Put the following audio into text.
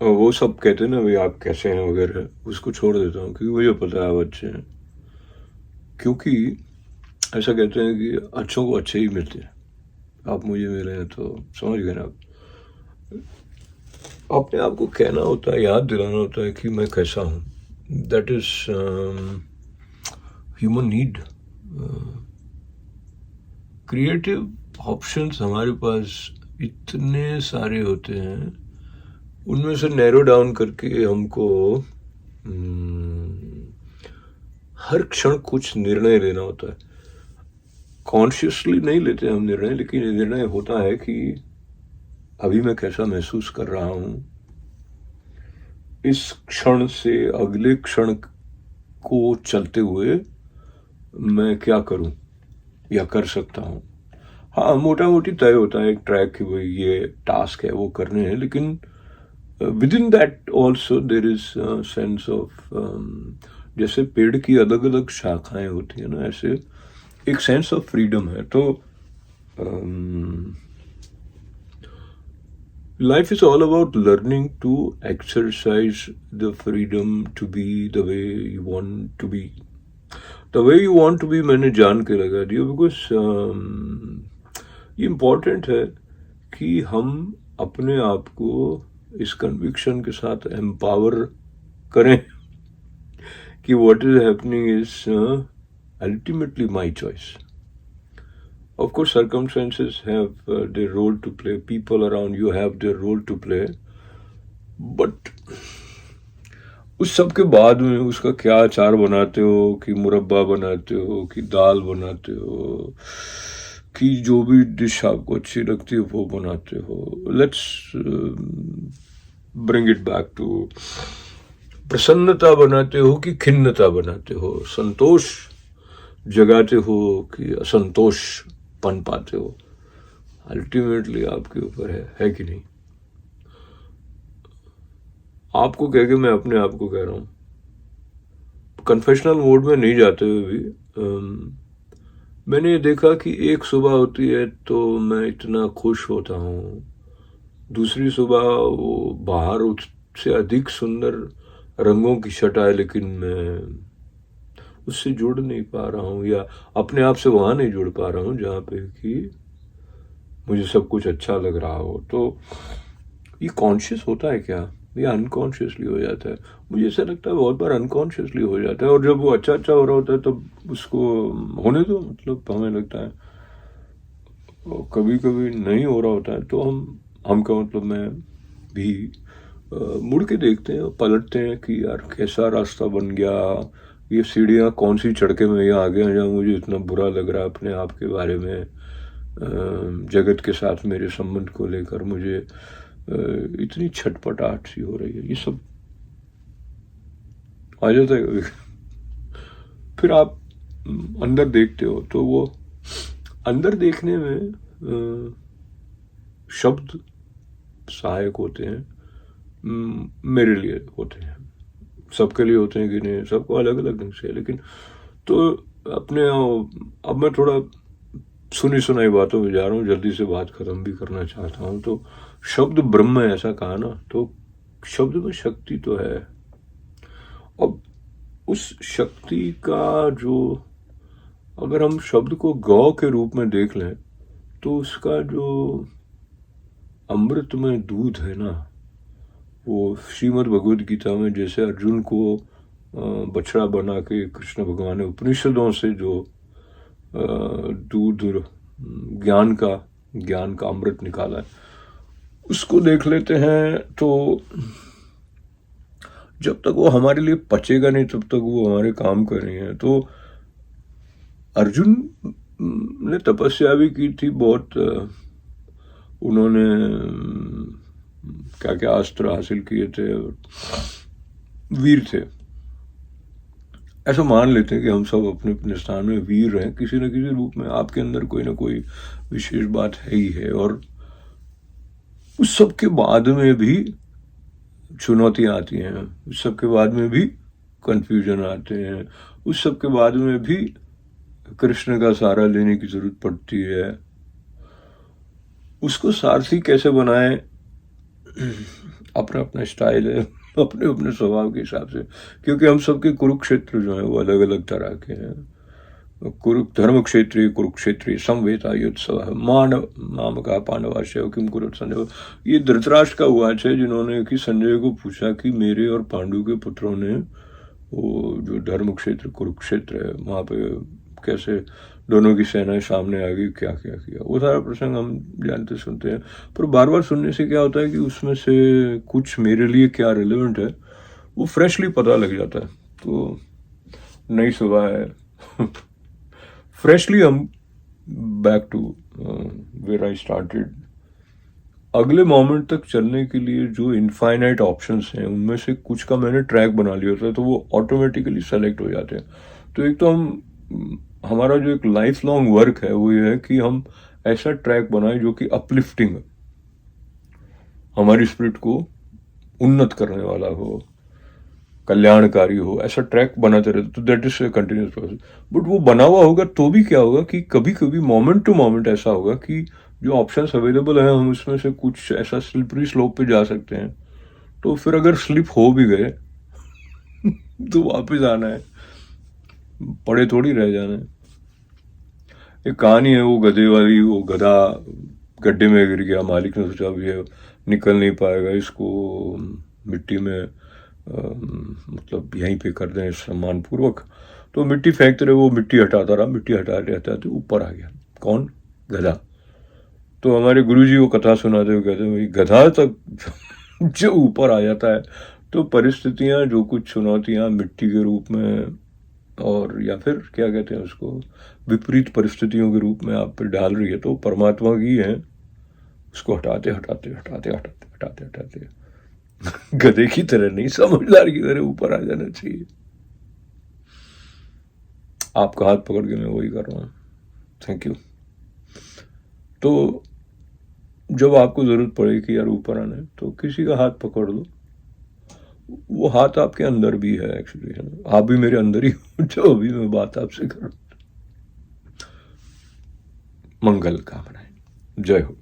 और वो सब कहते हैं ना भाई आप कैसे हैं वगैरह, उसको छोड़ देता हूँ क्योंकि मुझे पता है आप अच्छे हैं। क्योंकि ऐसा कहते हैं कि अच्छों को अच्छे ही मिलते हैं। आप मुझे मिले हैं तो समझ गए ना आप। अपने आप को कहना होता है, याद दिलाना होता है कि मैं कैसा हूँ। That is human need. Creative options हमारे पास इतने सारे होते हैं, उनमें से नैरो डाउन करके हमको हर क्षण कुछ निर्णय लेना होता है। कॉन्शियसली नहीं लेते हम निर्णय, लेकिन ये निर्णय होता है कि अभी मैं कैसा महसूस कर रहा हूँ, इस क्षण से अगले क्षण को चलते हुए मैं क्या करूं या कर सकता हूं। हाँ, मोटा मोटी तय होता है एक ट्रैक कि भाई ये टास्क है वो करने हैं, लेकिन with in that also there is sense of, जैसे पेड़ की अलग अलग शाखाएं होती है ना, ऐसे एक सेंस ऑफ फ्रीडम है। तो life is all about learning to exercise the freedom to be the way you want to be. The way you want to be मैंने जान के लगा दिया, बिकॉज ये इम्पोर्टेंट है कि हम अपने आप को इस कन्विक्शन के साथ एम्पावर करें कि what is happening is ultimately my choice. Of course, circumstances have their role to play. People around you have their role to play. But उस सब के बाद में उसका क्या अचार बनाते हो, कि मुरब्बा बनाते हो, कि दाल बनाते हो, कि जो भी डिश आपको अच्छी लगती है वो बनाते हो। Let's bring it back to प्रसन्नता बनाते हो कि खिन्नता बनाते हो, संतोष जगाते हो कि असंतोष पन पाते हो। अल्टीमेटली आपके ऊपर है कि नहीं। आपको कह के मैं अपने आप को कह रहा हूं, कन्फेशनल मोड में नहीं जाते हुए भी मैंने ये देखा कि एक सुबह होती है तो मैं इतना खुश होता हूँ, दूसरी सुबह वो बाहर उससे अधिक सुंदर रंगों की छटा है, लेकिन मैं उससे जुड़ नहीं पा रहा हूँ, या अपने आप से वहां नहीं जुड़ पा रहा हूँ जहाँ पे कि मुझे सब कुछ अच्छा लग रहा हो। तो ये कॉन्शियस होता है क्या, ये अनकॉन्शियसली हो जाता है। मुझे ऐसा लगता है बहुत बार अनकॉन्शियसली हो जाता है, और जब वो अच्छा अच्छा हो रहा होता है तब उसको होने दो, मतलब हमें लगता है। कभी कभी नहीं हो रहा होता है तो हम का मतलब मैं भी मुड़ के देखते हैं, पलटते हैं कि यार कैसा रास्ता बन गया, ये सीढ़ियाँ कौन सी चढ़ के मैं यहाँ आ गया जहाँ मुझे इतना बुरा लग रहा है अपने आप के बारे में, जगत के साथ मेरे संबंध को लेकर मुझे इतनी छटपटाहट सी हो रही है। ये सब आ जाता है कभी। फिर आप अंदर देखते हो तो वो अंदर देखने में शब्द सहायक होते हैं, मेरे लिए होते हैं, सबके लिए होते हैं कि नहीं, सबको अलग अलग ढंग से। लेकिन तो अपने अब मैं थोड़ा सुनी सुनाई बातों में जा रहा हूँ, जल्दी से बात खत्म भी करना चाहता हूँ। तो शब्द ब्रह्म है ऐसा कहा ना, तो शब्द में शक्ति तो है। अब उस शक्ति का जो, अगर हम शब्द को गौ के रूप में देख लें तो उसका जो अमृत में दूध है ना, वो श्रीमद् भगवद गीता में जैसे अर्जुन को बछड़ा बना के कृष्ण भगवान ने उपनिषदों से जो दूध ज्ञान का अमृत निकाला है, उसको देख लेते हैं। तो जब तक वो हमारे लिए पचेगा नहीं तब तक वो हमारे काम कर रही है। तो अर्जुन ने तपस्या भी की थी बहुत, उन्होंने क्या क्या अस्त्र हासिल किए थे, वीर थे। ऐसा मान लेते हैं कि हम सब अपने अपने स्थान में वीर हैं किसी न किसी रूप में। आपके अंदर कोई ना कोई विशेष बात है ही है, और उस सब के बाद में भी चुनौतियां आती हैं, उस सब के बाद में भी कंफ्यूजन आते हैं, उस सब के बाद में भी कृष्ण का सहारा लेने की जरूरत पड़ती है। उसको सारथी कैसे बनाए, अपना अपना स्टाइल है, अपने अपने स्वभाव के हिसाब से, क्योंकि हम सबके कुरुक्षेत्र जो है वो अलग अलग तरह के हैं। धर्म क्षेत्रीय कुरुक्षेत्रीय समवेता युत्सव मानव नाम का पांडवाश्य किम कुरुत संजय। ये धृतराष्ट्र का वाच है जिन्होंने कि संजय को पूछा कि मेरे और पांडु के पुत्रों ने वो जो धर्म क्षेत्र कुरुक्षेत्र है वहाँ पे कैसे दोनों की सेनाएं सामने आ गई, क्या क्या किया। वो सारा प्रसंग हम जानते सुनते हैं, पर बार बार सुनने से क्या होता है कि उसमें से कुछ मेरे लिए क्या रिलेवेंट है वो फ्रेशली पता लग जाता है। तो नई सुबह है फ्रेशली हम back to where I started. अगले मोमेंट तक चलने के लिए जो इनफाइनाइट ऑप्शंस हैं उनमें से कुछ का मैंने ट्रैक बना लिया होता है, तो वो ऑटोमेटिकली सेलेक्ट हो जाते हैं। तो एक तो हमारा जो एक लाइफ लॉन्ग वर्क है वो ये है कि हम ऐसा ट्रैक बनाए जो कि अपलिफ्टिंग है, हमारी स्पिरिट को उन्नत करने वाला हो, कल्याणकारी हो, ऐसा ट्रैक बनाते रहते। तो that is a continuous process. But वो बना हुआ होगा तो भी क्या होगा कि कभी कभी मोमेंट टू मोमेंट ऐसा होगा कि जो ऑप्शंस अवेलेबल है हम उसमें से कुछ ऐसा स्लिपरी स्लोप पे जा सकते हैं। तो फिर अगर स्लिप हो भी गए तो वापस आना है, पड़े थोड़ी रह जाना है। एक कहानी है वो गधे वाली, वो गधा गड्ढे में गिर गया, मालिक ने सोचा अब ये निकल नहीं पाएगा, इसको मिट्टी में मतलब यहीं पे कर दें सम्मान पूर्वक। तो मिट्टी फेंकते रहे, वो मिट्टी हटाता रहा, मिट्टी हटाते हटाते ऊपर आ गया। कौन? गधा। तो हमारे गुरुजी वो कथा सुनाते हुए कहते हैं भाई गधा तक जो ऊपर आ जाता है तो परिस्थितियां जो कुछ चुनौतियां मिट्टी के रूप में और या फिर क्या कहते हैं उसको विपरीत परिस्थितियों के रूप में आप पर डाल रही है तो परमात्मा की है, उसको हटाते हटाते हटाते हटाते हटाते हटाते गधे की तरह नहीं, समझदार की तरह ऊपर आ जाना चाहिए। आपका हाथ पकड़ के मैं वही कर रहा हूं। Thank you. तो जब आपको जरूरत पड़े कि यार ऊपर आना है तो किसी का हाथ पकड़ लो, वो हाथ आपके अंदर भी है एक्चुअली, है ना? आप भी मेरे अंदर ही हो जो अभी मैं बात आपसे कर रहा हूं। मंगल कामनाएं। जय हो।